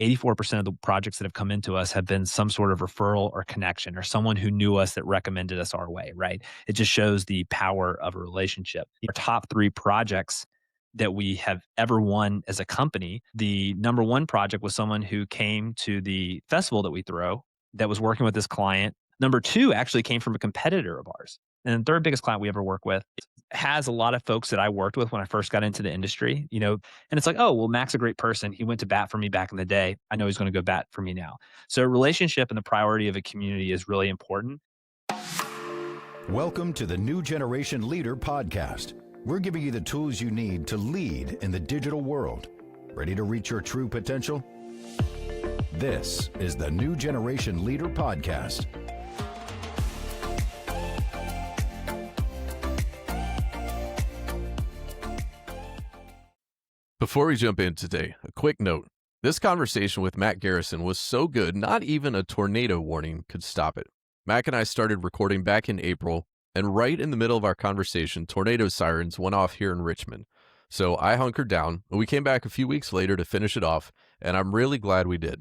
84% of the projects that have come into us have been some sort of referral or connection or someone who knew us that recommended us our way, right? It just shows the power of a relationship. Our top three projects that we have ever won as a company, the number one project was someone who came to the festival that we throw that was working with this client. Number two actually came from a competitor of ours. And the third biggest client we ever work with has a lot of folks that I worked with when I first got into the industry, and it's like, oh, well, Mac's a great person. He went to bat for me back in the day. I know he's going to go bat for me now. So relationship and the priority of a community is really important. Welcome to the New Generation Leader Podcast. We're giving you the tools you need to lead in the digital world. Ready to reach your true potential? This is the New Generation Leader Podcast. Before we jump in today, a quick note. This conversation with Mack Garrison was so good, not even a tornado warning could stop it. Mack and I started recording back in April, and right in the middle of our conversation, tornado sirens went off here in Richmond. So I hunkered down, and we came back a few weeks later to finish it off, and I'm really glad we did.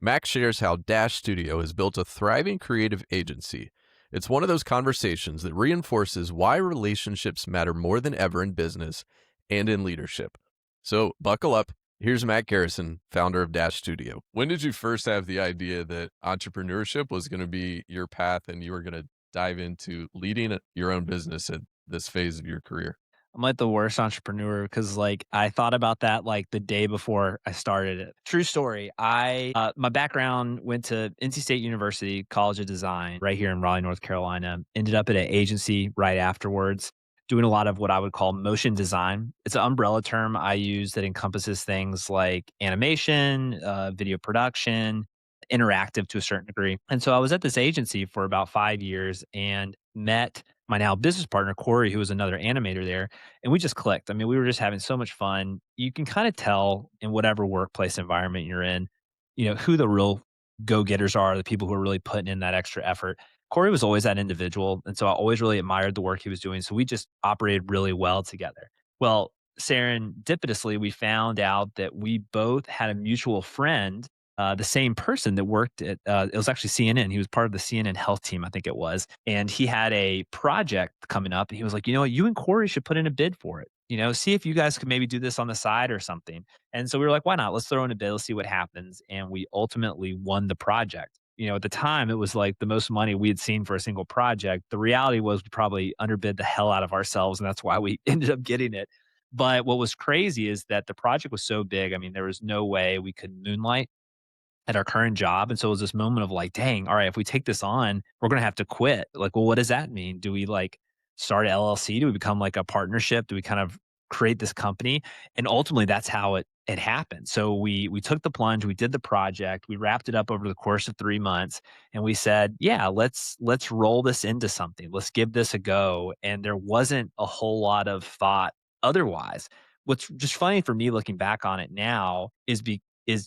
Mack shares how Dash Studio has built a thriving creative agency. It's one of those conversations that reinforces why relationships matter more than ever in business and in leadership. So buckle up. Here's Mack Garrison, founder of Dash Studio. When did you first have the idea that entrepreneurship was going to be your path and you were going to dive into leading your own business at this phase of your career? I'm like the worst entrepreneur because I thought about that like the day before I started it. True story. My background went to NC State University, College of Design, right here in Raleigh, North Carolina. Ended up at an agency right afterwards, doing a lot of what I would call motion design. It's an umbrella term I use that encompasses things like animation, video production, interactive to a certain degree. And so I was at this agency for about 5 years and met my now business partner, Corey, who was another animator there. And we just clicked. I mean, we were just having so much fun. You can kind of tell in whatever workplace environment you're in, who the real go-getters are, the people who are really putting in that extra effort. Corey was always that individual. And so I always really admired the work he was doing. So we just operated really well together. Well, serendipitously, we found out that we both had a mutual friend, the same person that worked at, it was actually CNN. He was part of the CNN health team, I think it was. And he had a project coming up. And he was like, you know what, you and Corey should put in a bid for it. See if you guys could maybe do this on the side or something. And so we were like, why not? Let's throw in a bid. Let's see what happens. And we ultimately won the project. At the time, it was like the most money we had seen for a single project. The reality was we probably underbid the hell out of ourselves. And that's why we ended up getting it. But what was crazy is that the project was so big. I mean, there was no way we could moonlight at our current job. And so it was this moment of like, dang, all right, if we take this on, we're going to have to quit. Like, well, what does that mean? Do we start an LLC? Do we become like a partnership? Do we kind of create this company? And ultimately that's how it happened. So we took the plunge, we did the project, we wrapped it up over the course of 3 months, and we said, yeah, let's roll this into something. Let's give this a go. And there wasn't a whole lot of thought otherwise. What's just funny for me looking back on it now is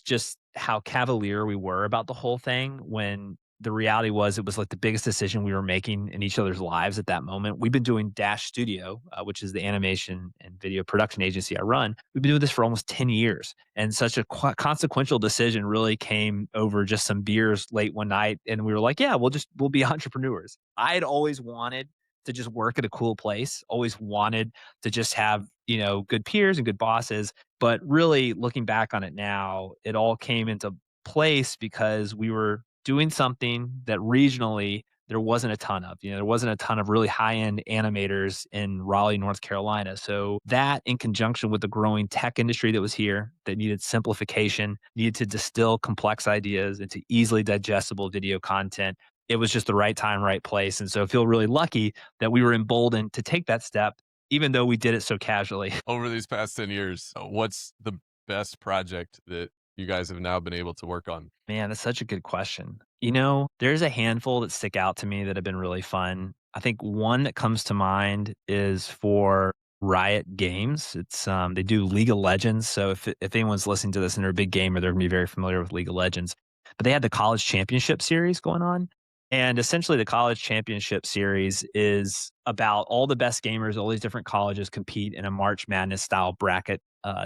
just how cavalier we were about the whole thing when the reality was it was like the biggest decision we were making in each other's lives at that moment. We've been doing Dash Studio, which is the animation and video production agency I run. We've been doing this for almost 10 years. And such a consequential decision really came over just some beers late one night. And we were like, yeah, we'll be entrepreneurs. I had always wanted to just work at a cool place, always wanted to just have, good peers and good bosses. But really looking back on it now, it all came into place because we were doing something that regionally there wasn't a ton of. There wasn't a ton of really high-end animators in Raleigh, North Carolina. So that in conjunction with the growing tech industry that was here that needed simplification, needed to distill complex ideas into easily digestible video content, it was just the right time, right place. And so I feel really lucky that we were emboldened to take that step, even though we did it so casually. Over these past 10 years, what's the best project that you guys have now been able to work on? Man, that's such a good question. There's a handful that stick out to me that have been really fun. I think one that comes to mind is for Riot Games. It's they do League of Legends. So if anyone's listening to this and they're a big gamer, they're gonna be very familiar with League of Legends. But they had the college championship series going on. And essentially the college championship series is about all the best gamers, all these different colleges compete in a March Madness style bracket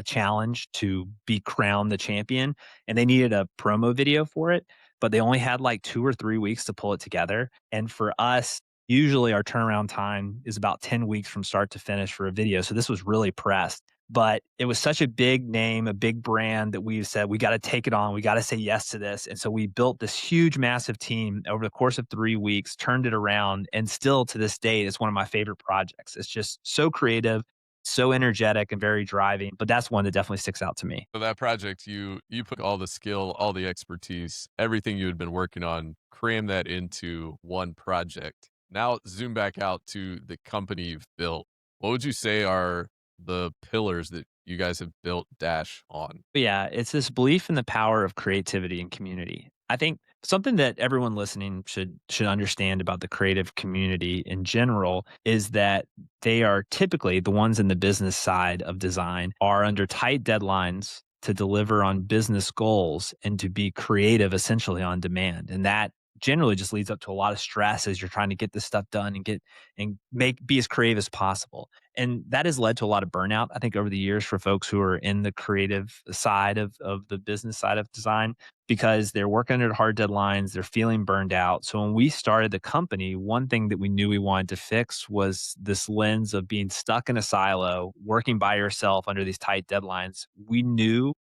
challenge to be crowned the champion, and they needed a promo video for it, but they only had like 2 or 3 weeks to pull it together. And for us, usually our turnaround time is about 10 weeks from start to finish for a video. So this was really pressed. But it was such a big name, a big brand that we said, we got to take it on. We got to say yes to this. And so we built this huge, massive team over the course of 3 weeks, turned it around. And still to this day, it's one of my favorite projects. It's just so creative, so energetic, and very driving. But that's one that definitely sticks out to me. So that project, you put all the skill, all the expertise, everything you had been working on, cram that into one project. Now zoom back out to the company you've built. What would you say are the pillars that you guys have built Dash on? But yeah, it's this belief in the power of creativity and community. I think something that everyone listening should understand about the creative community in general is that they are typically the ones in the business side of design are under tight deadlines to deliver on business goals and to be creative essentially on demand. And that generally just leads up to a lot of stress as you're trying to get this stuff done and get and make be as creative as possible. And that has led to a lot of burnout, I think, over the years for folks who are in the creative side of the business side of design because they're working under hard deadlines, they're feeling burned out. So when we started the company, one thing that we knew we wanted to fix was this lens of being stuck in a silo, working by yourself under these tight deadlines. We knew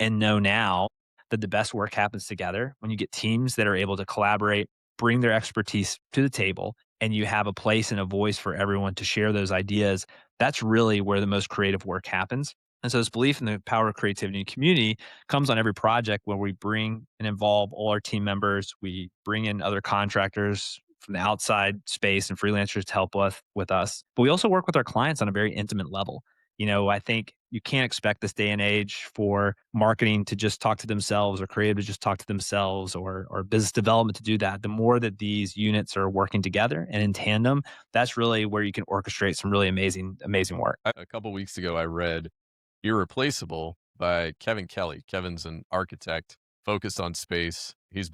and know now that the best work happens together when you get teams that are able to collaborate, bring their expertise to the table, and you have a place and a voice for everyone to share those ideas. That's really where the most creative work happens. And so this belief in the power of creativity and community comes on every project where we bring and involve all our team members. We bring in other contractors from the outside space and freelancers to help with us. But we also work with our clients on a very intimate level. I think you can't expect this day and age for marketing to just talk to themselves or creative to just talk to themselves or business development to do that. The more that these units are working together and in tandem, that's really where you can orchestrate some really amazing, amazing work. A couple weeks ago, I read Irreplaceable by Kevin Kelly. Kevin's an architect focused on space. He's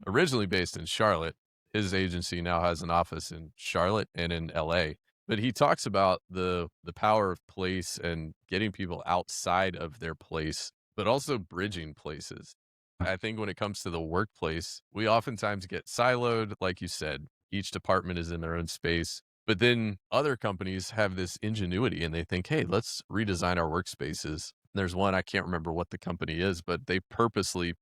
originally based in Charlotte. His agency now has an office in Charlotte and in LA. But he talks about the power of place and getting people outside of their place, but also bridging places. I think when it comes to the workplace, we oftentimes get siloed, like you said. Each department is in their own space. But then other companies have this ingenuity and they think, hey, let's redesign our workspaces. There's one, I can't remember what the company is, but they purposely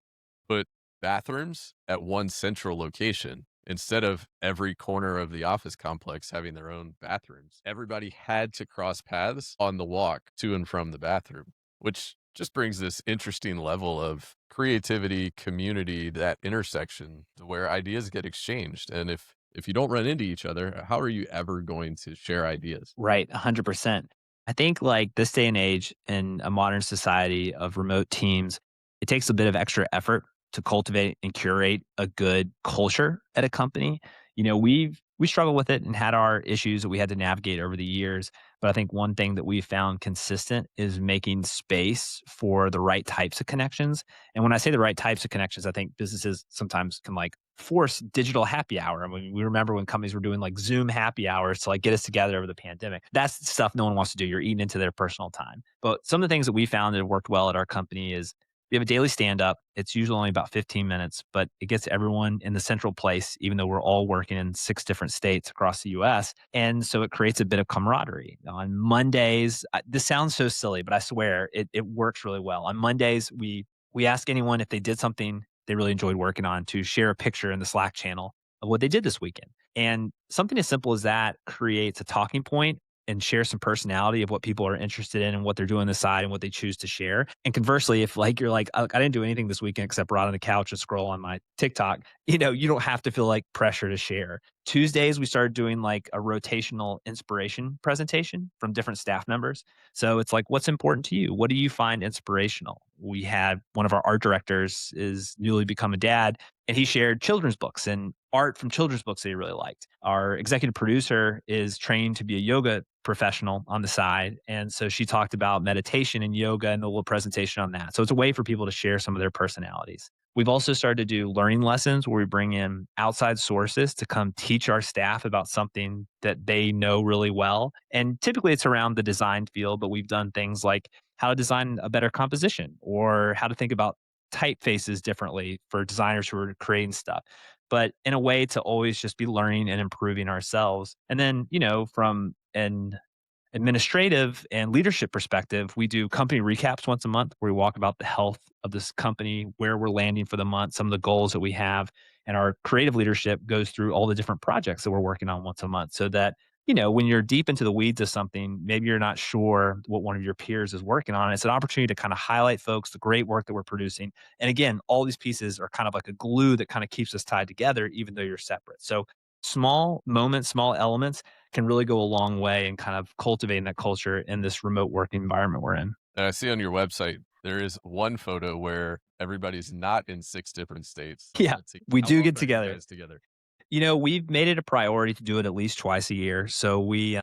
put bathrooms at one central location instead of every corner of the office complex having their own bathrooms. Everybody had to cross paths on the walk to and from the bathroom, which just brings this interesting level of creativity, community, that intersection to where ideas get exchanged. And if you don't run into each other, how are you ever going to share ideas? Right, 100%. I think like this day and age in a modern society of remote teams, it takes a bit of extra effort to cultivate and curate a good culture at a company. We struggle with it and had our issues that we had to navigate over the years. But I think one thing that we found consistent is making space for the right types of connections. And when I say the right types of connections, I think businesses sometimes can like force digital happy hour. I mean, we remember when companies were doing like Zoom happy hours to like get us together over the pandemic. That's stuff no one wants to do. You're eating into their personal time. But some of the things that we found that have worked well at our company is we have a daily stand up. It's usually only about 15 minutes, but it gets everyone in the central place, even though we're all working in 6 different states across the US. And so it creates a bit of camaraderie. On Mondays, this sounds so silly, but I swear it works really well. On Mondays, we ask anyone if they did something they really enjoyed working on to share a picture in the Slack channel of what they did this weekend. And something as simple as that creates a talking point and share some personality of what people are interested in and what they're doing on the side and what they choose to share. And conversely, if like you're like, I didn't do anything this weekend except rot on the couch and scroll on my TikTok, you don't have to feel like pressure to share. Tuesdays, we started doing like a rotational inspiration presentation from different staff members. So it's like, what's important to you? What do you find inspirational? We had one of our art directors is newly become a dad, and he shared children's books and art from children's books that he really liked. Our executive producer is trained to be a yoga professional on the side. And so she talked about meditation and yoga and the little presentation on that. So it's a way for people to share some of their personalities. We've also started to do learning lessons where we bring in outside sources to come teach our staff about something that they know really well. And typically it's around the design field, but we've done things like how to design a better composition or how to think about typefaces differently for designers who are creating stuff, but in a way to always just be learning and improving ourselves. And then, from an administrative and leadership perspective, we do company recaps once a month where we walk about the health of this company, where we're landing for the month, some of the goals that we have. And our creative leadership goes through all the different projects that we're working on once a month so that, when you're deep into the weeds of something, maybe you're not sure what one of your peers is working on. It's an opportunity to kind of highlight folks, the great work that we're producing. And again, all these pieces are kind of like a glue that kind of keeps us tied together, even though you're separate. So small moments, small elements can really go a long way in kind of cultivating that culture in this remote working environment we're in. And I see on your website, there is one photo where everybody's not in 6 different states. Yeah, Let's see. we How do get often are you together. guys together? We've made it a priority to do it at least twice a year. So we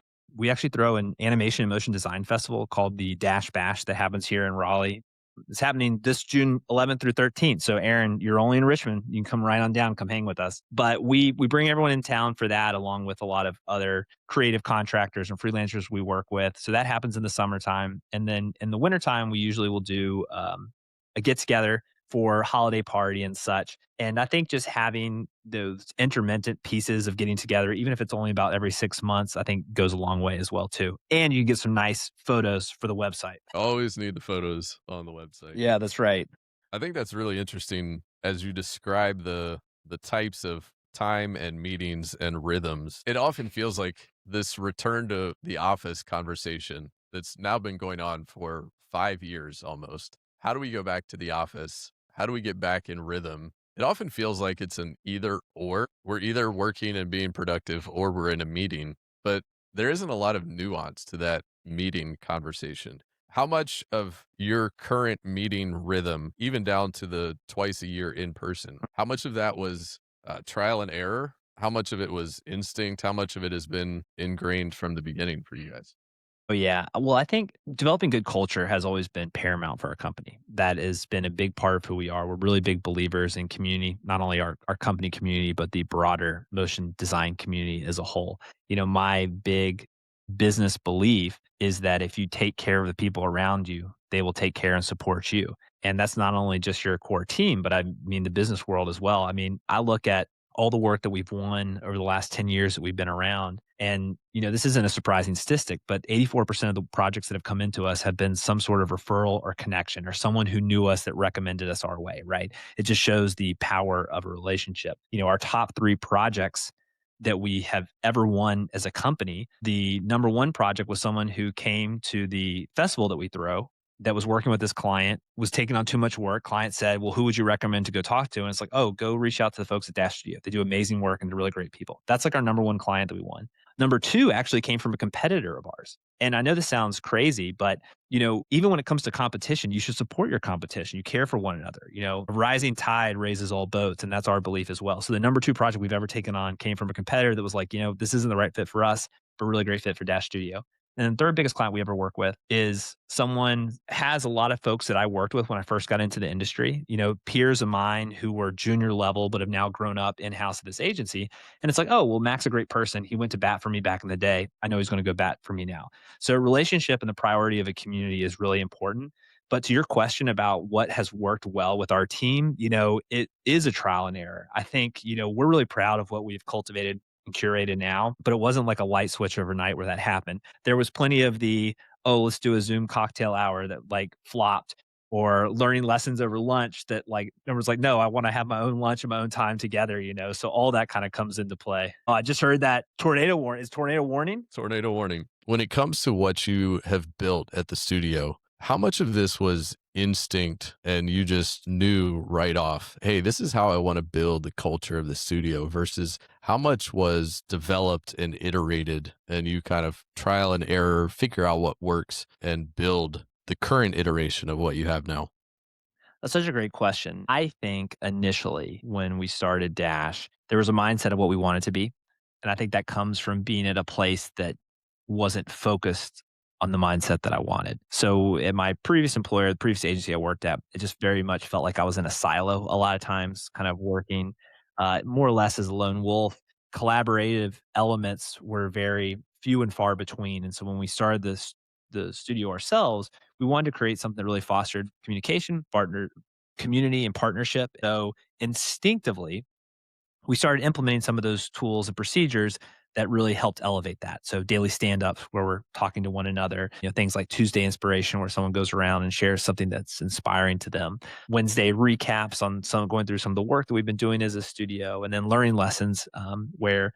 actually throw an animation and motion design festival called the Dash Bash that happens here in Raleigh. It's happening this June 11th through 13th. So Aaron, you're only in Richmond. You can come right on down, come hang with us. But we bring everyone in town for that, along with a lot of other creative contractors and freelancers we work with. So that happens in the summertime, and then in the wintertime, we usually will do a get together for holiday party and such. And I think just having those intermittent pieces of getting together, even if it's only about every 6 months, I think goes a long way as well too. And you get some nice photos for the website. Always need the photos on the website. Yeah, that's right. I think that's really interesting as you describe the types of time and meetings and rhythms. It often feels like this return to the office conversation that's now been going on for 5 years almost. How do we go back to the office? How do we get back in rhythm? It often feels like it's an either or. We're either working and being productive or we're in a meeting, but there isn't a lot of nuance to that meeting conversation. How much of your current meeting rhythm, even down to the twice a year in person, how much of that was trial and error? How much of it was instinct? How much of it has been ingrained from the beginning for you guys? Oh, yeah. Well, I think developing good culture has always been paramount for our company. That has been a big part of who we are. We're really big believers in community, not only our company community, but the broader motion design community as a whole. My big business belief is that if you take care of the people around you, they will take care and support you. And that's not only just your core team, but I mean the business world as well. I mean, I look at all the work that we've won over the last 10 years that we've been around. And, this isn't a surprising statistic, but 84% of the projects that have come into us have been some sort of referral or connection or someone who knew us that recommended us our way, right? It just shows the power of a relationship. Our top three projects that we have ever won as a company, the number one project was someone who came to the festival that we throw that was working with this client, was taking on too much work. Client said, well, who would you recommend to go talk to? And it's like, oh, go reach out to the folks at Dash Studio. They do amazing work and they're really great people. That's like our number one client that we won. Number two actually came from a competitor of ours. And I know this sounds crazy, but even when it comes to competition, you should support your competition. You care for one another. A rising tide raises all boats, and that's our belief as well. So the number two project we've ever taken on came from a competitor that was like, this isn't the right fit for us, but really great fit for Dash Studio. And the third biggest client we ever work with is someone has a lot of folks that I worked with when I first got into the industry, peers of mine who were junior level, but have now grown up in-house at this agency. And it's like, oh, well, Mac's a great person. He went to bat for me back in the day. I know he's going to go bat for me now. So relationship and the priority of a community is really important. But to your question about what has worked well with our team, it is a trial and error. I think, we're really proud of what we've cultivated and curated now, but it wasn't like a light switch overnight where that happened. There was plenty of the, oh, let's do a Zoom cocktail hour that like flopped, or learning lessons over lunch that like everyone's like, no, I want to have my own lunch and my own time together, So all that kind of comes into play. Oh, I just heard that tornado warning. Is tornado warning? Tornado warning. When it comes to what you have built at the studio, how much of this was instinct and you just knew right off, hey, this is how I want to build the culture of the studio versus how much was developed and iterated and you kind of trial and error, figure out what works and build the current iteration of what you have now? That's such a great question. I think initially when we started Dash, there was a mindset of what we wanted to be. And I think that comes from being at a place that wasn't focused on the mindset that I wanted. So at my previous employer, the previous agency I worked at, it just very much felt like I was in a silo a lot of times, kind of working more or less as a lone wolf. Collaborative elements were very few and far between. And so when we started the studio ourselves, we wanted to create something that really fostered communication, partner, community, and partnership. So instinctively, we started implementing some of those tools and procedures that really helped elevate that. So daily stand-ups where we're talking to one another, things like Tuesday inspiration where someone goes around and shares something that's inspiring to them. Wednesday recaps on some going through some of the work that we've been doing as a studio, and then learning lessons where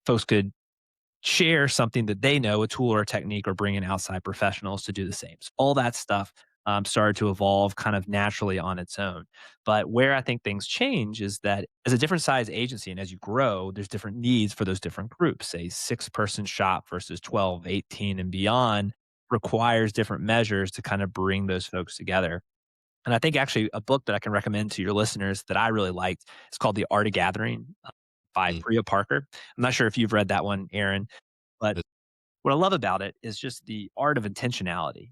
folks could share something that they know, a tool or a technique, or bring in outside professionals to do the same. So all that stuff started to evolve kind of naturally on its own. But where I think things change is that as a different size agency and as you grow, there's different needs for those different groups. A 6-person shop versus 12, 18, and beyond requires different measures to kind of bring those folks together. And I think actually a book that I can recommend to your listeners that I really liked is called The Art of Gathering by Mm. Priya Parker. I'm not sure if you've read that one, Aaron, but It- what I love about it is just the art of intentionality.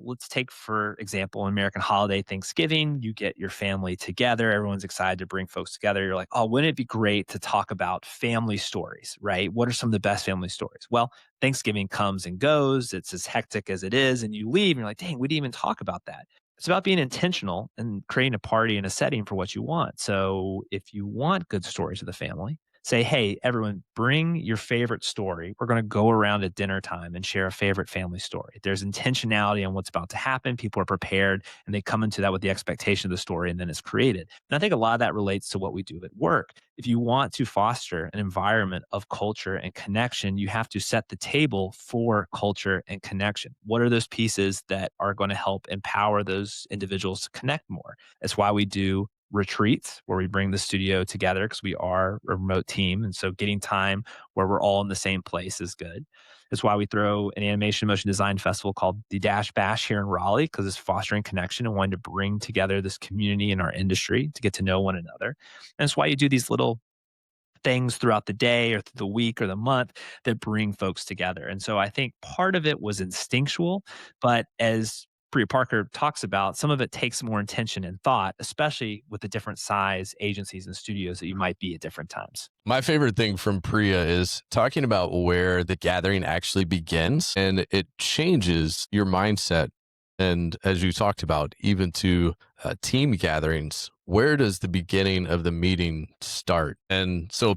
Let's take, for example, an American holiday, Thanksgiving. You get your family together. Everyone's excited to bring folks together. You're like, oh, wouldn't it be great to talk about family stories, right? What are some of the best family stories? Well, Thanksgiving comes and goes. It's as hectic as it is. And you leave and you're like, dang, we didn't even talk about that. It's about being intentional and creating a party and a setting for what you want. So if you want good stories of the family, say, hey, everyone, bring your favorite story. We're going to go around at dinner time and share a favorite family story. There's intentionality on what's about to happen. People are prepared and they come into that with the expectation of the story and then it's created. And I think a lot of that relates to what we do at work. If you want to foster an environment of culture and connection, you have to set the table for culture and connection. What are those pieces that are going to help empower those individuals to connect more? That's why we do retreats where we bring the studio together because we are a remote team. And so getting time where we're all in the same place is good. That's why we throw an animation motion design festival called the Dash Bash here in Raleigh because it's fostering connection and wanting to bring together this community in our industry to get to know one another. And that's why you do these little things throughout the day or through the week or the month that bring folks together. And so I think part of it was instinctual, but as Priya Parker talks about, some of it takes more intention and thought, especially with the different size agencies and studios that you might be at different times. My favorite thing from Priya is talking about where the gathering actually begins and it changes your mindset. And as you talked about, even to team gatherings, where does the beginning of the meeting start? And so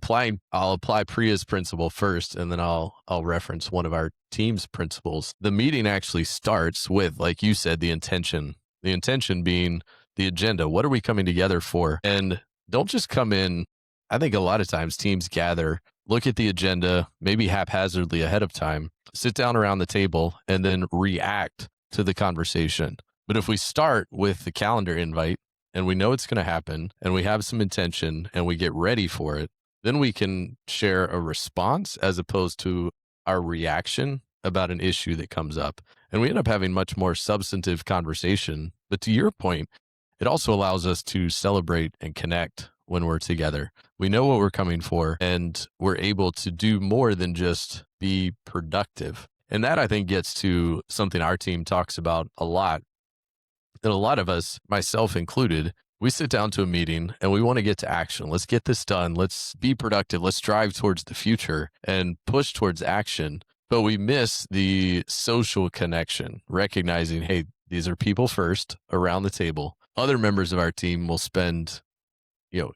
I'll apply Priya's principle first, and then I'll reference one of our team's principles. The meeting actually starts with, like you said, the intention. The intention being the agenda. What are we coming together for? And don't just come in. I think a lot of times teams gather, look at the agenda, maybe haphazardly ahead of time, sit down around the table, and then react to the conversation. But if we start with the calendar invite and we know it's going to happen and we have some intention and we get ready for it, then we can share a response as opposed to our reaction about an issue that comes up. And we end up having much more substantive conversation. But to your point, it also allows us to celebrate and connect when we're together. We know what we're coming for and we're able to do more than just be productive. And that I think gets to something our team talks about a lot. That a lot of us, myself included, we sit down to a meeting and we want to get to action. Let's get this done. Let's be productive. Let's drive towards the future and push towards action. But we miss the social connection, recognizing, hey, these are people first around the table. Other members of our team will spend,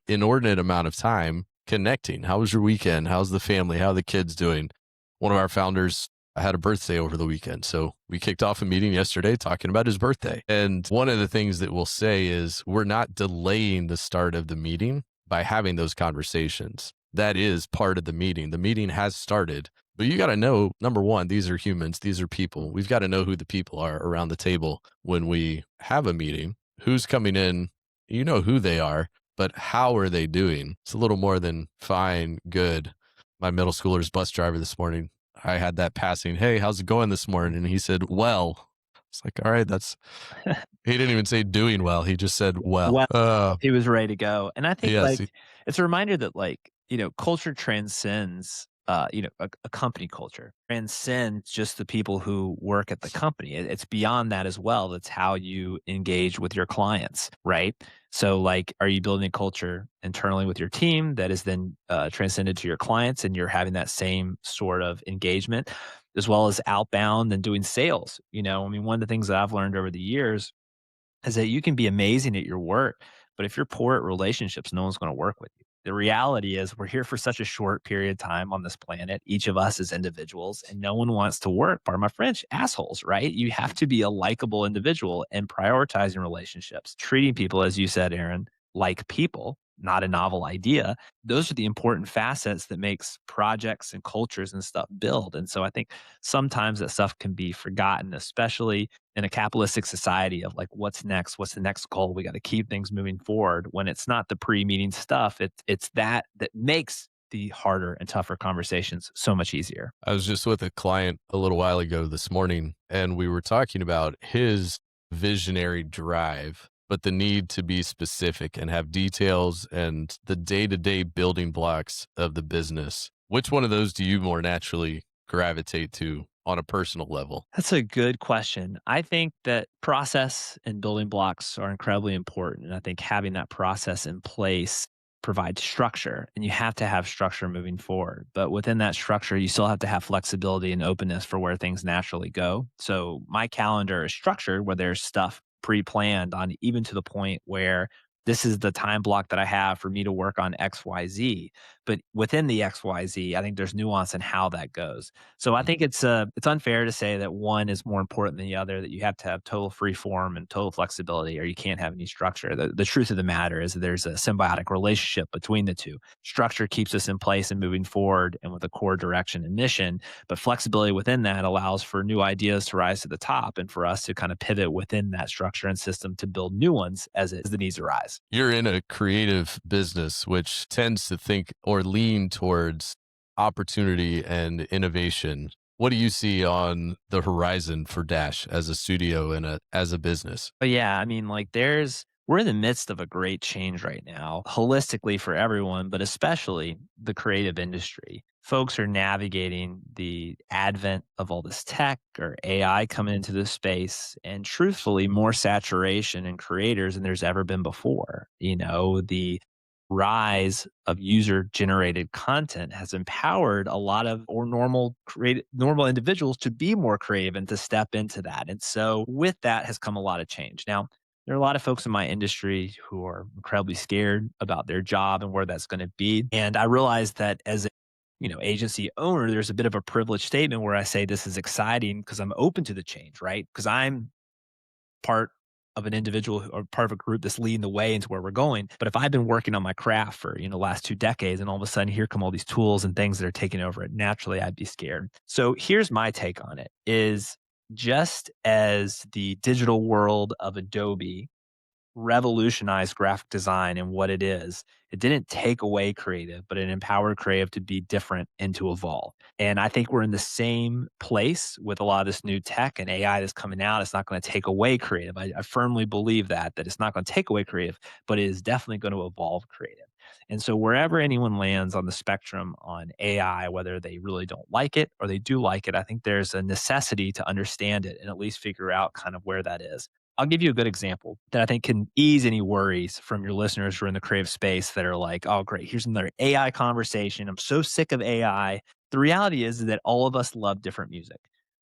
inordinate amount of time connecting. How was your weekend? How's the family? How are the kids doing? One of our founders had a birthday over the weekend. So we kicked off a meeting yesterday talking about his birthday. And one of the things that we'll say is we're not delaying the start of the meeting by having those conversations. That is part of the meeting. The meeting has started, but you got to know, number one, these are humans. These are people. We've got to know who the people are around the table when we have a meeting, who's coming in, you know who they are, but how are they doing? It's a little more than fine, good. My middle schooler's bus driver this morning, I had that passing, hey, how's it going this morning? And he said, well. It's like, all right, he didn't even say doing well. He just said, well. Well, he was ready to go. And I think Yes. it's a reminder that culture transcends a company culture transcends just the people who work at the company. It's beyond that as well. That's how you engage with your clients, right? So are you building a culture internally with your team that is then transcended to your clients and you're having that same sort of engagement? as well as outbound and doing sales. I mean, one of the things that I've learned over the years is that you can be amazing at your work, but if you're poor at relationships, no one's going to work with you. The reality is we're here for such a short period of time on this planet, each of us as individuals, and no one wants to work, pardon my French, assholes, right? You have to be a likable individual and prioritizing relationships, treating people, as you said, Aaron, like people, not a novel idea. Those are the important facets that makes projects and cultures and stuff build. And so I think sometimes that stuff can be forgotten, especially in a capitalistic society of like, what's next? What's the next goal? We got to keep things moving forward. When it's not the pre-meeting stuff, it's that makes the harder and tougher conversations so much easier. I was just with a client a little while ago this morning, and we were talking about his visionary drive, but the need to be specific and have details and the day to day building blocks of the business. Which one of those do you more naturally gravitate to on a personal level? That's a good question. I think that process and building blocks are incredibly important. And I think having that process in place provides structure, and you have to have structure moving forward. But within that structure, you still have to have flexibility and openness for where things naturally go. So my calendar is structured where there's stuff pre planned on, even to the point where this is the time block that I have for me to work on XYZ. But within the XYZ, I think there's nuance in how that goes. So I think it's unfair to say that one is more important than the other, that you have to have total free form and total flexibility, or you can't have any structure. The truth of the matter is that there's a symbiotic relationship between the two. Structure keeps us in place and moving forward and with a core direction and mission, but flexibility within that allows for new ideas to rise to the top and for us to kind of pivot within that structure and system to build new ones as the needs arise. You're in a creative business, which tends to think or lean towards opportunity and innovation. What do you see on the horizon for Dash as a studio and as a business? But yeah, I mean, we're in the midst of a great change right now, holistically for everyone, but especially the creative industry. Folks are navigating the advent of all this tech or AI coming into this space, and truthfully, more saturation in creators than there's ever been before. The rise of user generated content has empowered a lot of or normal individuals to be more creative and to step into that. And so with that has come a lot of change. Now, there are a lot of folks in my industry who are incredibly scared about their job and where that's going to be. And I realize that as a agency owner, there's a bit of a privileged statement where I say this is exciting because I'm open to the change, right? Because I'm part of an individual or part of a group that's leading the way into where we're going. But if I've been working on my craft for, the last 2 decades and all of a sudden here come all these tools and things that are taking over it, naturally I'd be scared. So here's my take on it is just as the digital world of Adobe revolutionized graphic design and what it is. It didn't take away creative, but it empowered creative to be different and to evolve. And I think we're in the same place with a lot of this new tech and AI that's coming out. It's not going to take away creative. I firmly believe that it's not going to take away creative, but it is definitely going to evolve creative. And so wherever anyone lands on the spectrum on AI, whether they really don't like it or they do like it, I think there's a necessity to understand it and at least figure out kind of where that is. I'll give you a good example that I think can ease any worries from your listeners who are in the creative space that are like, oh, great, here's another AI conversation. I'm so sick of AI. The reality is that all of us love different music.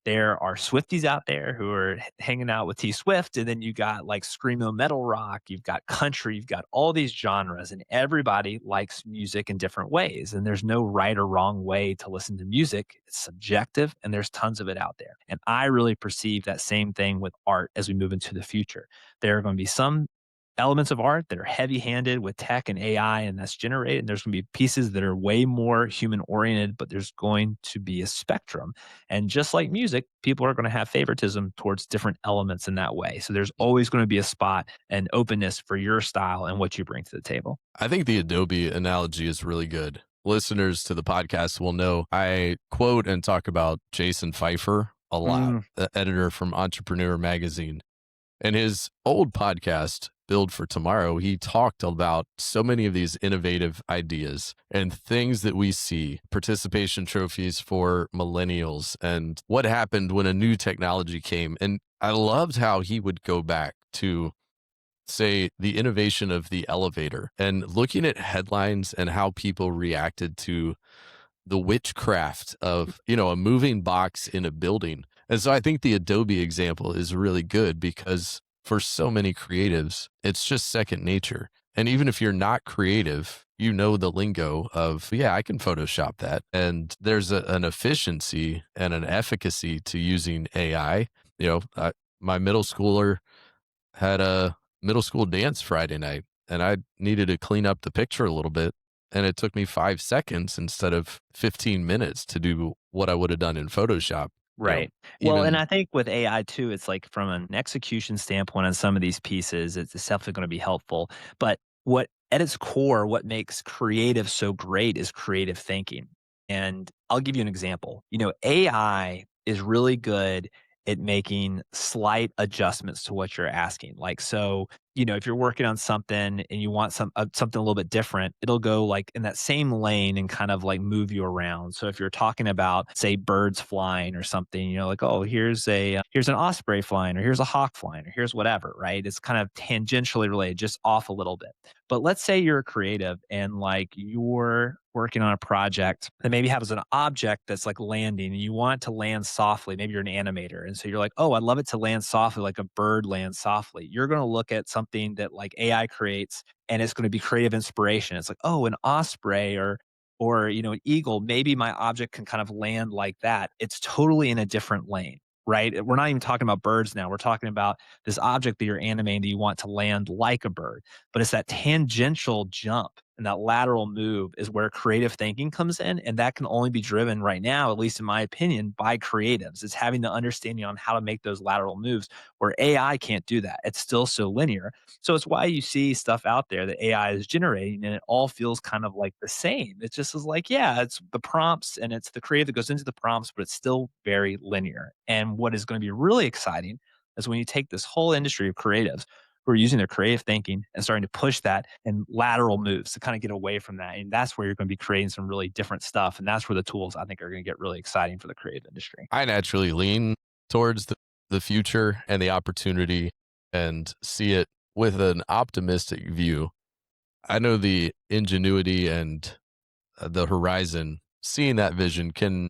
There are Swifties out there who are hanging out with T Swift, and then you got like screamo metal rock, you've got country, you've got all these genres, and everybody likes music in different ways. And there's no right or wrong way to listen to music. It's subjective, and there's tons of it out there. And I really perceive that same thing with art as we move into the future. There are going to be some elements of art that are heavy handed with tech and AI, and that's generated. And there's going to be pieces that are way more human oriented, but there's going to be a spectrum. And just like music, people are going to have favoritism towards different elements in that way. So there's always going to be a spot and openness for your style and what you bring to the table. I think the Adobe analogy is really good. Listeners to the podcast will know I quote and talk about Jason Pfeiffer a lot, the editor from Entrepreneur Magazine. In his old podcast, Build for Tomorrow, he talked about so many of these innovative ideas and things that we see, participation trophies for millennials, and what happened when a new technology came. And I loved how he would go back to, say, the innovation of the elevator and looking at headlines and how people reacted to the witchcraft of, a moving box in a building. And so I think the Adobe example is really good because for so many creatives, it's just second nature. And even if you're not creative, you know the lingo of, yeah, I can Photoshop that. And there's an efficiency and an efficacy to using AI. My middle schooler had a middle school dance Friday night, and I needed to clean up the picture a little bit. And it took me 5 seconds instead of 15 minutes to do what I would have done in Photoshop. You know, Right. Well, and even I think with AI too, it's like from an execution standpoint on some of these pieces, it's definitely going to be helpful. But what at its core, what makes creative so great is creative thinking. And I'll give you an example. AI is really good at making slight adjustments to what you're asking. Like, so, if you're working on something and you want something a little bit different, it'll go like in that same lane and kind of like move you around. So if you're talking about, say, birds flying or something, like, oh, here's an osprey flying, or here's a hawk flying, or here's whatever, right? It's kind of tangentially related, just off a little bit. But let's say you're a creative and like you're working on a project that maybe has an object that's like landing and you want it to land softly. Maybe you're an animator. And so you're like, oh, I'd love it to land softly, like a bird lands softly. You're going to look at something that like AI creates and it's going to be creative inspiration. It's like, oh, an osprey or an eagle, maybe my object can kind of land like that. It's totally in a different lane, right? We're not even talking about birds now. We're talking about this object that you're animating that you want to land like a bird, but it's that tangential jump and that lateral move is where creative thinking comes in. And that can only be driven right now, at least in my opinion, by creatives. It's having the understanding on how to make those lateral moves where AI can't do that. It's still so linear. So it's why you see stuff out there that AI is generating and it all feels kind of like the same. It just is like, yeah, it's the prompts and it's the creative that goes into the prompts, but it's still very linear. And what is going to be really exciting is when you take this whole industry of creatives who are using their creative thinking and starting to push that and lateral moves to kind of get away from that. And that's where you're going to be creating some really different stuff. And that's where the tools I think are going to get really exciting for the creative industry. I naturally lean towards the future and the opportunity and see it with an optimistic view. I know the ingenuity and the horizon, seeing that vision can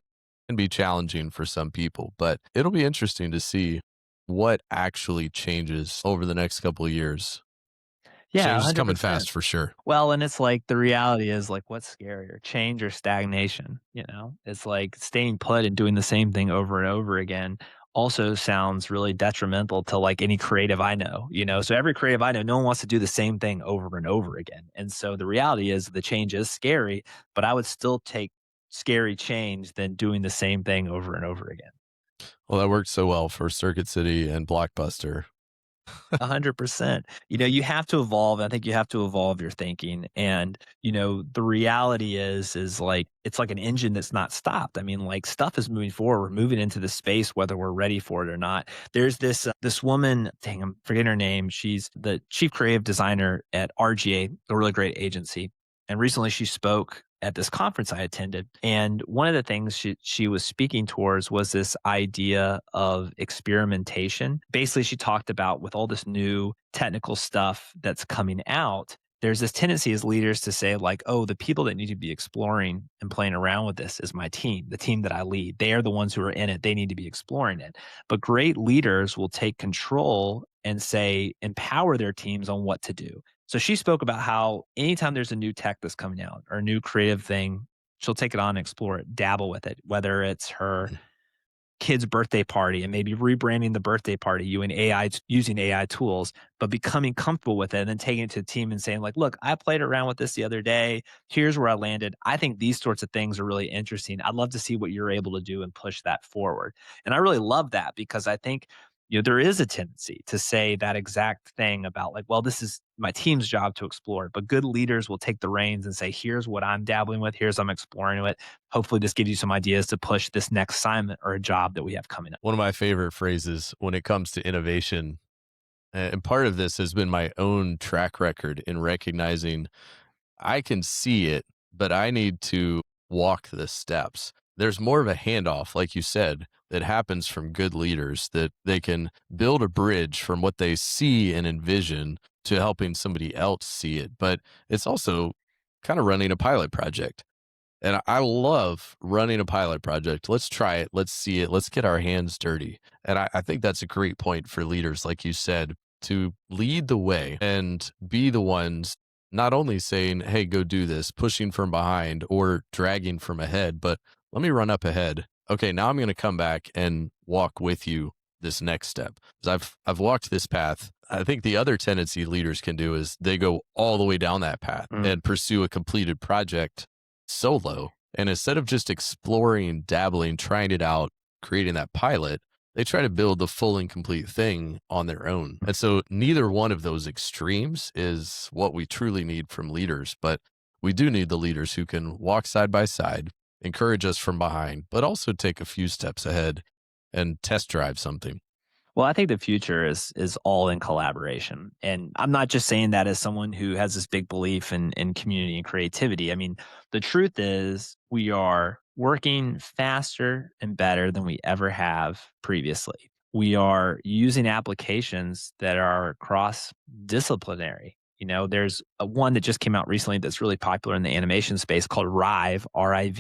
be challenging for some people, but it'll be interesting to see what actually changes over the next couple of years. Yeah, Change is coming 100%. fast for sure. Well, and it's like the reality is like what's scarier, change or stagnation? It's like staying put and doing the same thing over and over again also sounds really detrimental to like any creative I know. So every creative I know, no one wants to do the same thing over and over again. And so the reality is the change is scary, but I would still take scary change than doing the same thing over and over again. Well, that worked so well for Circuit City and Blockbuster. 100%. You have to evolve. I think you have to evolve your thinking. And, the reality is like, it's like an engine that's not stopped. I mean, like stuff is moving forward. We're moving into the space, whether we're ready for it or not. There's this woman, dang, I'm forgetting her name. She's the chief creative designer at RGA, a really great agency. And recently she spoke at this conference I attended. And one of the things she was speaking towards was this idea of experimentation. Basically, she talked about with all this new technical stuff that's coming out, there's this tendency as leaders to say, like, oh, the people that need to be exploring and playing around with this is my team, the team that I lead. They are the ones who are in it. They need to be exploring it. But great leaders will take control and say, empower their teams on what to do. So she spoke about how anytime there's a new tech that's coming out or a new creative thing, she'll take it on and explore it, dabble with it, whether it's her kid's birthday party and maybe rebranding the birthday party using AI tools, but becoming comfortable with it and then taking it to the team and saying, like, look, I played around with this the other day. Here's where I landed. I think these sorts of things are really interesting. I'd love to see what you're able to do and push that forward. And I really love that because I think there is a tendency to say that exact thing about like, well, this is my team's job to explore, but good leaders will take the reins and say, here's what I'm dabbling with. Here's I'm exploring it. Hopefully this gives you some ideas to push this next assignment or a job that we have coming up. One of my favorite phrases when it comes to innovation, and part of this has been my own track record in recognizing I can see it, but I need to walk the steps. There's more of a handoff, like you said, that happens from good leaders that they can build a bridge from what they see and envision to helping somebody else see it. But it's also kind of running a pilot project. And I love running a pilot project. Let's try it. Let's see it. Let's get our hands dirty. And I think that's a great point for leaders, like you said, to lead the way and be the ones not only saying, hey, go do this, pushing from behind or dragging from ahead, but let me run up ahead. Okay, now I'm going to come back and walk with you this next step. 'Cause I've walked this path. I think the other tendency leaders can do is they go all the way down that path Mm. and pursue a completed project solo. And instead of just exploring, dabbling, trying it out, creating that pilot, they try to build the full and complete thing on their own. And so neither one of those extremes is what we truly need from leaders, but we do need the leaders who can walk side by side, encourage us from behind, but also take a few steps ahead and test drive something. Well, I think the future is all in collaboration. And I'm not just saying that as someone who has this big belief in community and creativity. I mean, the truth is we are working faster and better than we ever have previously. We are using applications that are cross disciplinary. There's a one that just came out recently that's really popular in the animation space called Rive, Rive,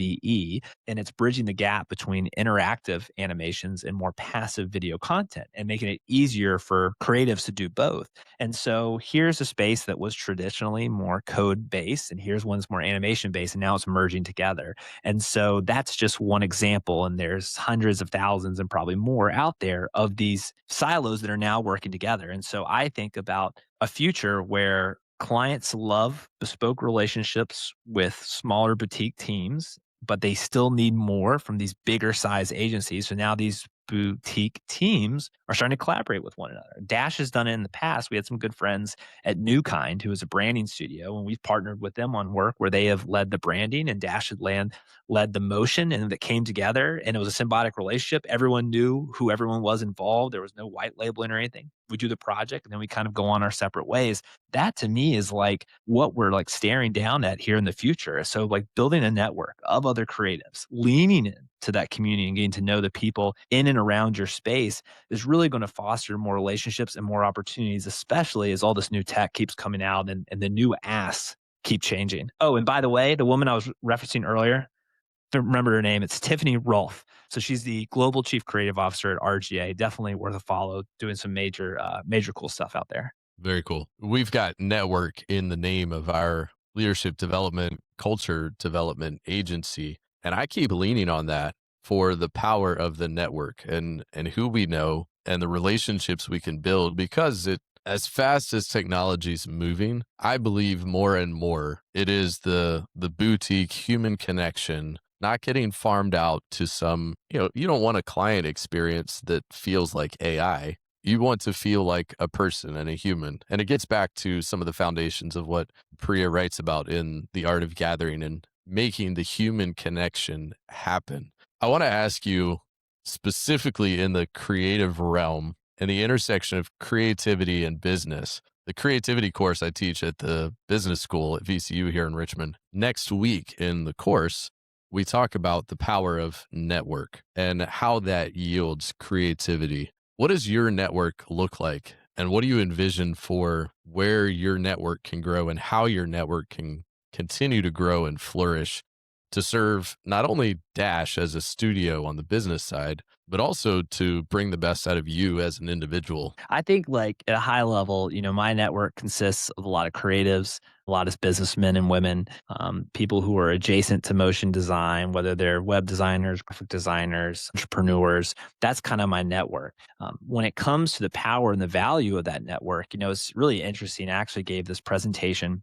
and it's bridging the gap between interactive animations and more passive video content and making it easier for creatives to do both. And so here's a space that was traditionally more code based, and here's one that's more animation based, and now it's merging together. And so that's just one example. And there's hundreds of thousands and probably more out there of these silos that are now working together. And so I think about a future where clients love bespoke relationships with smaller boutique teams, but they still need more from these bigger size agencies. So now these boutique teams are starting to collaborate with one another. Dash has done it in the past. We had some good friends at New Kind, who is a branding studio, and we've partnered with them on work where they have led the branding and Dash had led the motion, and that came together and it was a symbiotic relationship. Everyone knew who everyone was involved. There was no white labeling or anything. We do the project and then we kind of go on our separate ways. That to me is like what we're like staring down at here in the future. So like building a network of other creatives, leaning into that community and getting to know the people in and around your space is really going to foster more relationships and more opportunities, especially as all this new tech keeps coming out and the new asks keep changing. Oh, and by the way, the woman I was referencing earlier, don't remember her name. It's Tiffany Rolfe. So she's the global chief creative officer at RGA. Definitely worth a follow. Doing some major cool stuff out there. Very cool. We've got network in the name of our leadership development, culture development agency. And I keep leaning on that for the power of the network and who we know and the relationships we can build because it as fast as technology is moving, I believe more and more it is the boutique human connection not getting farmed out to some, you don't want a client experience that feels like AI. You want to feel like a person and a human. And it gets back to some of the foundations of what Priya writes about in The Art of Gathering and making the human connection happen. I want to ask you specifically in the creative realm and the intersection of creativity and business. The creativity course I teach at the business school at VCU here in Richmond. Next week in the course, we talk about the power of network and how that yields creativity. What does your network look like? And what do you envision for where your network can grow and how your network can continue to grow and flourish to serve not only Dash as a studio on the business side, but also to bring the best out of you as an individual? I think like at a high level, my network consists of a lot of creatives, a lot of businessmen and women, people who are adjacent to motion design, whether they're web designers, graphic designers, entrepreneurs. That's kind of my network. When it comes to the power and the value of that network, it's really interesting. I actually gave this presentation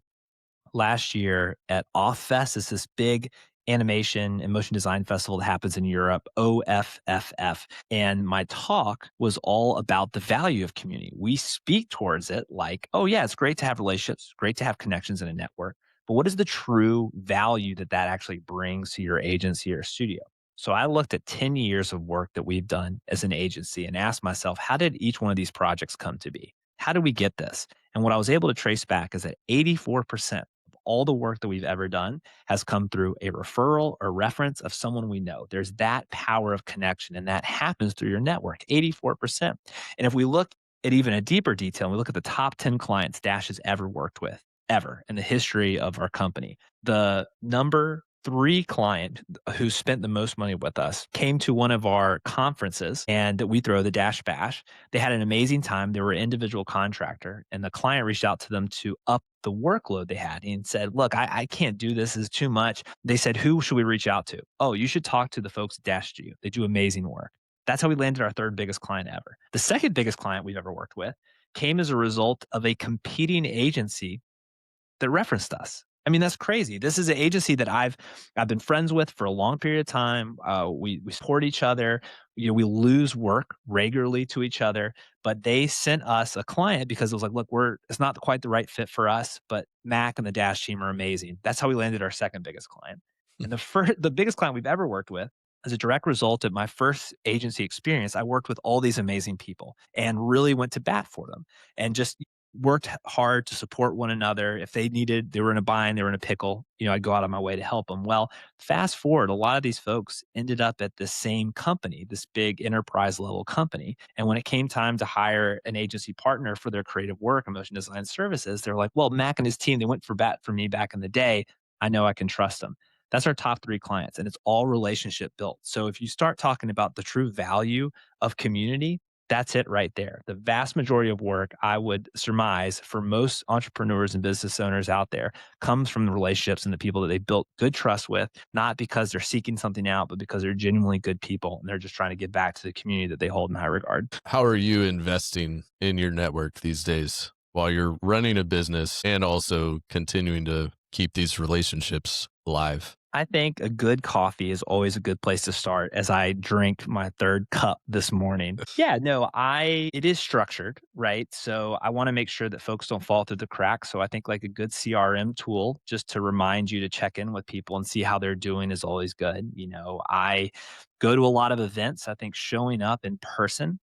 last year at Off Fest. It's this big animation and motion design festival that happens in Europe, OFFF. And my talk was all about the value of community. We speak towards it like, oh, yeah, it's great to have relationships, great to have connections in a network. But what is the true value that actually brings to your agency or studio? So I looked at 10 years of work that we've done as an agency and asked myself, how did each one of these projects come to be? How did we get this? And what I was able to trace back is that 84% all the work that we've ever done has come through a referral or reference of someone we know. There's that power of connection, and that happens through your network, 84%. And if we look at even a deeper detail, and we look at the top 10 clients Dash has ever worked with, ever in the history of our company, the number three client who spent the most money with us came to one of our conferences and we throw the Dash Bash. They had an amazing time. They were an individual contractor, and the client reached out to them to up the workload they had and said, "Look, I can't do this. This is too much." They said, "Who should we reach out to?" "Oh, you should talk to the folks at Dash G. They do amazing work." That's how we landed our third biggest client ever. The second biggest client we've ever worked with came as a result of a competing agency that referenced us. I mean, that's crazy. This is an agency that I've been friends with for a long period of time. We support each other. You know, we lose work regularly to each other, but they sent us a client because it was like, look, it's not quite the right fit for us, but Mac and the Dash team are amazing. That's how we landed our second biggest client. And the biggest client we've ever worked with, as a direct result of my first agency experience, I worked with all these amazing people and really went to bat for them and just worked hard to support one another. If they were in a bind, they were in a pickle, I'd go out of my way to help them. Well, fast forward, a lot of these folks ended up at the same company, this big enterprise level company. And when it came time to hire an agency partner for their creative work and motion design services, they're like, well, Mac and his team, they went for bat for me back in the day. I know I can trust them. That's our top three clients, and it's all relationship built. So if you start talking about the true value of community, that's it right there. The vast majority of work, I would surmise, for most entrepreneurs and business owners out there, comes from the relationships and the people that they built good trust with, not because they're seeking something out, but because they're genuinely good people and they're just trying to give back to the community that they hold in high regard. How are you investing in your network these days while you're running a business and also continuing to keep these relationships alive? I think a good coffee is always a good place to start as I drink my third cup this morning. Yeah, no, it is structured, right? So I want to make sure that folks don't fall through the cracks. So I think like a good CRM tool just to remind you to check in with people and see how they're doing is always good. I go to a lot of events. I think showing up in person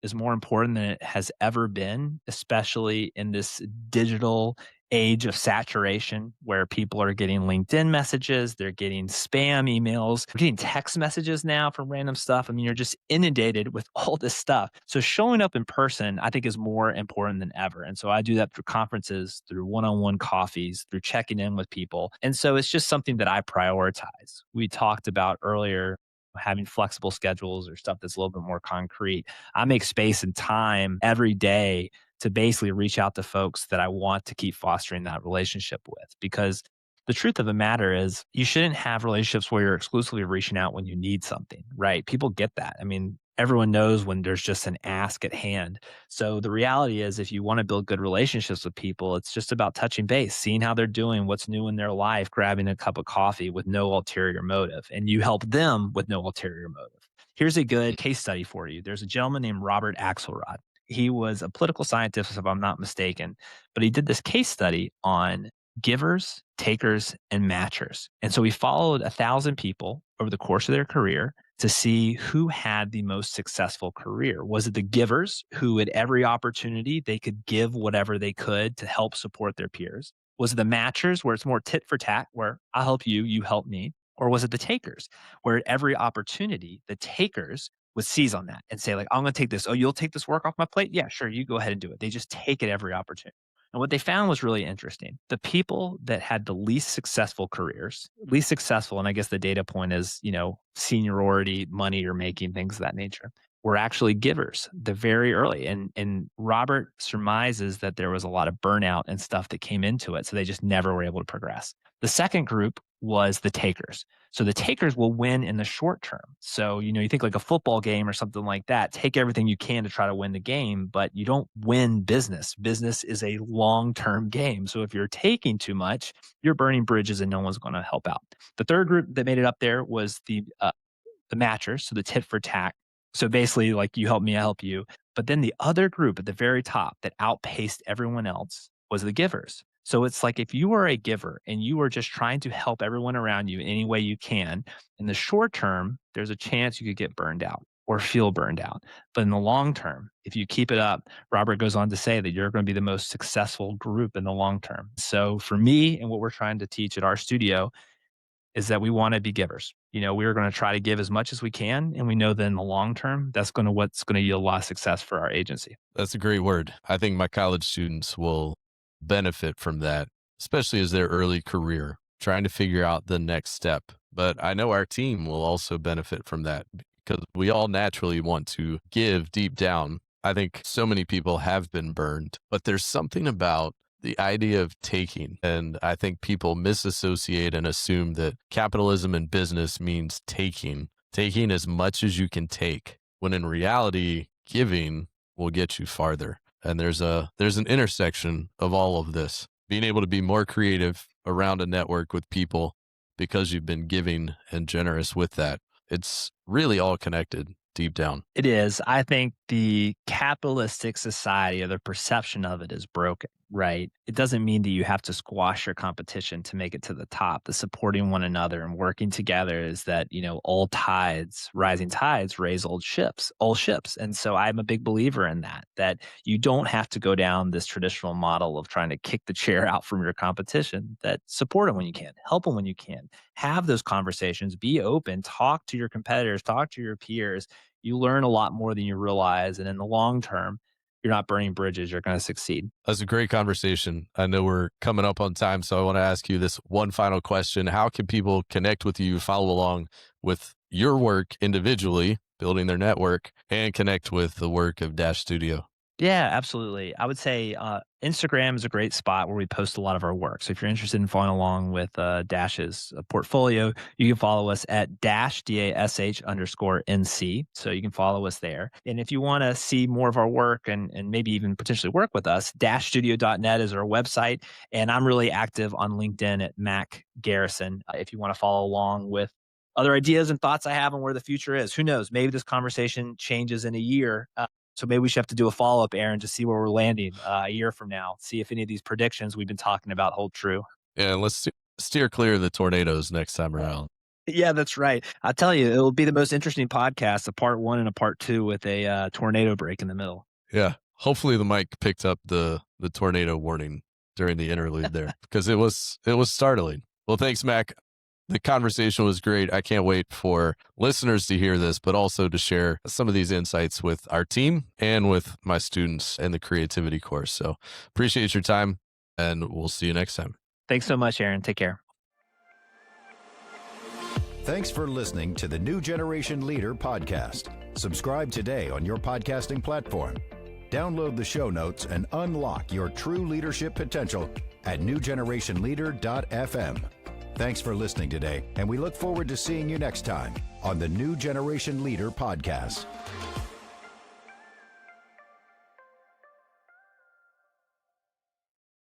is more important than it has ever been, especially in this digital age of saturation where people are getting LinkedIn messages, they're getting spam emails, they're getting text messages now from random stuff. I mean, you're just inundated with all this stuff. So showing up in person, I think, is more important than ever. And so I do that through conferences, through one-on-one coffees, through checking in with people. And so it's just something that I prioritize. We talked about earlier having flexible schedules or stuff that's a little bit more concrete. I make space and time every day to basically reach out to folks that I want to keep fostering that relationship with. Because the truth of the matter is, you shouldn't have relationships where you're exclusively reaching out when you need something, right? People get that. I mean, everyone knows when there's just an ask at hand. So the reality is, if you want to build good relationships with people, it's just about touching base, seeing how they're doing, what's new in their life, grabbing a cup of coffee with no ulterior motive, and you help them with no ulterior motive. Here's a good case study for you. There's a gentleman named Robert Axelrod. He was a political scientist, if I'm not mistaken, but he did this case study on givers, takers, and matchers. And so he followed 1,000 people over the course of their career to see who had the most successful career. Was it the givers who, at every opportunity, they could give whatever they could to help support their peers? Was it the matchers, where it's more tit for tat, where I'll help you, you help me? Or was it the takers, where at every opportunity, the takers would seize on that and say, like, I'm going to take this. Oh, you'll take this work off my plate? Yeah, sure. You go ahead and do it. They just take it every opportunity. And what they found was really interesting. The people that had the least successful careers, least successful, and I guess the data point is, seniority, money you're making, things of that nature, were actually givers the very early. And Robert surmises that there was a lot of burnout and stuff that came into it. So they just never were able to progress. The second group was the takers. So the takers will win in the short term. So, you think like a football game or something like that, take everything you can to try to win the game, but you don't win business. Business is a long-term game. So if you're taking too much, you're burning bridges and no one's going to help out. The third group that made it up there was the matchers, so the tit for tat. So basically, like, you help me, I help you. But then the other group at the very top that outpaced everyone else was the givers. So it's like, if you are a giver and you are just trying to help everyone around you any way you can, in the short term, there's a chance you could get burned out or feel burned out. But in the long term, if you keep it up, Robert goes on to say that you're going to be the most successful group in the long term. So for me, and what we're trying to teach at our studio, is that we want to be givers. We're going to try to give as much as we can. And we know that in the long term, what's going to yield a lot of success for our agency. That's a great word. I think my college students will benefit from that, especially as their early career. trying to figure out the next step. But I know our team will also benefit from that because we all naturally want to give deep down. I think so many people have been burned, but there's something about the idea of taking. And I think people misassociate and assume that capitalism and business means taking as much as you can take, when in reality, giving will get you farther. And there's an intersection of all of this. Being able to be more creative around a network with people because you've been giving and generous with that. It's really all connected deep down. It is. I think the capitalistic society or the perception of it is broken, right? It doesn't mean that you have to squash your competition to make it to the top. The supporting one another and working together is that, all tides, rising tides raise old ships. And so I'm a big believer in that you don't have to go down this traditional model of trying to kick the chair out from your competition, that support them when you can, help them when you can, have those conversations, be open, talk to your competitors, talk to your peers. You learn a lot more than you realize. And in the long term, you're not burning bridges, you're going to succeed. That's a great conversation. I know we're coming up on time, so I want to ask you this one final question. How can people connect with you, follow along with your work individually, building their network, and connect with the work of Dash Studio? Yeah, absolutely. I would say Instagram is a great spot where we post a lot of our work. So if you're interested in following along with Dash's portfolio, you can follow us at dash_NC. So you can follow us there. And if you want to see more of our work and maybe even potentially work with us, dashstudio.net is our website. And I'm really active on LinkedIn at Mack Garrison. If you want to follow along with other ideas and thoughts I have on where the future is. Who knows? Maybe this conversation changes in a year. So maybe we should have to do a follow-up, Aaron, to see where we're landing a year from now. See if any of these predictions we've been talking about hold true. Yeah, let's steer clear of the tornadoes next time around. Yeah, that's right. I'll tell you, it'll be the most interesting podcast, a part 1 and a part 2 with a tornado break in the middle. Yeah, hopefully the mic picked up the tornado warning during the interlude there because it was startling. Well, thanks, Mac. The conversation was great. I can't wait for listeners to hear this, but also to share some of these insights with our team and with my students in the creativity course. So appreciate your time, and we'll see you next time. Thanks so much, Aaron. Take care. Thanks for listening to the New Generation Leader podcast. Subscribe today on your podcasting platform. Download the show notes and unlock your true leadership potential at newgenerationleader.fm. Thanks for listening today, and we look forward to seeing you next time on the New Generation Leader podcast.